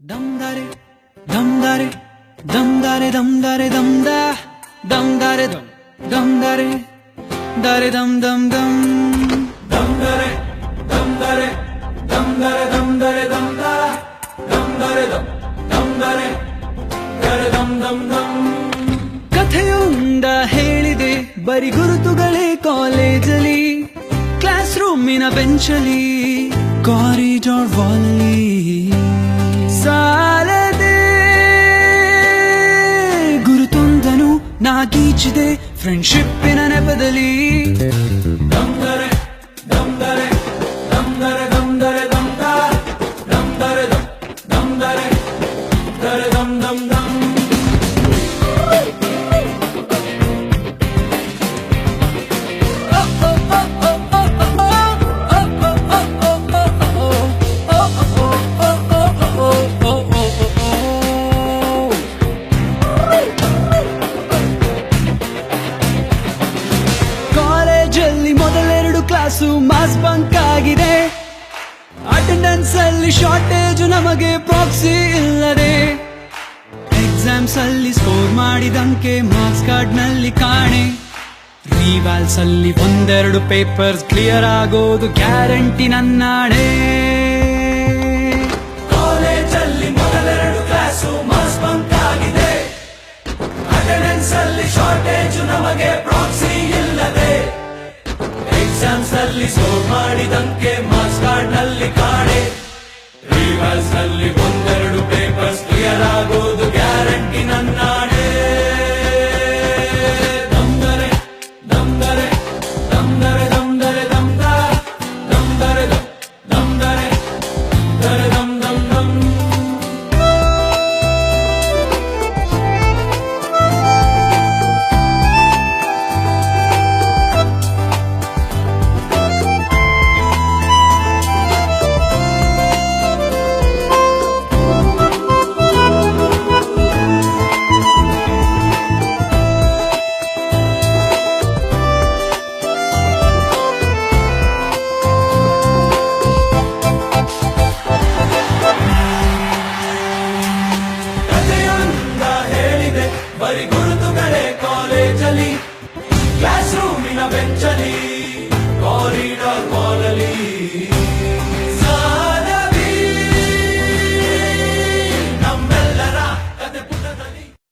Damdare, damdare, damdare, damdare, damda, damdare, damdare, dare, dam, dam, dam. Damdare, damdare, damdare, damdare, damda, damdare, damdare, dare, dam, dam, dam. ಕಥೆಯೊಂದ ಹೇಳಿದೆ ಬರಿ ಗುರುತುಗಳೇ ಕಾಲೇಜಲ್ಲಿ class ರೂಮಿನ ಬೆಂಚಲ್ಲಿ corridor ವಾಲಲ್ಲಿ ಸಾಲದೆ ಗುರುತೊಂದನು ನಾಗೀಚಿದೆ ಫ್ರೆಂಡ್ಶಿಪ್ಪಿನ ನೆಪದಲ್ಲಿ ದಮ್ದರೆ ದಮ್ದರೆ ದಮ್ದರೆ ದಮ್ದರೆ ದಮ್ದ ದಮ್ದರೆ ದಮ್ದರೆ ದರೆ ದಮ್ ದಮ್ ದಮ್. ಮೊದಲೆರಡು class mass bunk ಆಗಿದೆ, attendance ಅಲ್ಲಿ shortage, ನಮಗೆ ಪ್ರಾಕ್ಸಿ ಇಲ್ಲದೆ ಎಕ್ಸಾಮ್ಸ್ ಅಲ್ಲಿ ಸ್ಕೋರ್ ಮಾಡಿದಂಕೆ ಮಾರ್ಕ್ಸ್ ಕಾರ್ಡ್ ನಲ್ಲಿ ಕಾಣೆ, ರಿವಾಲ್ಸ್ ಅಲ್ಲಿ ಒಂದೆರಡು ಪೇಪರ್ಸ್ ಕ್ಲಿಯರ್ ಆಗೋದು ಗ್ಯಾರಂಟಿ ನನ್ನಾಣೆ.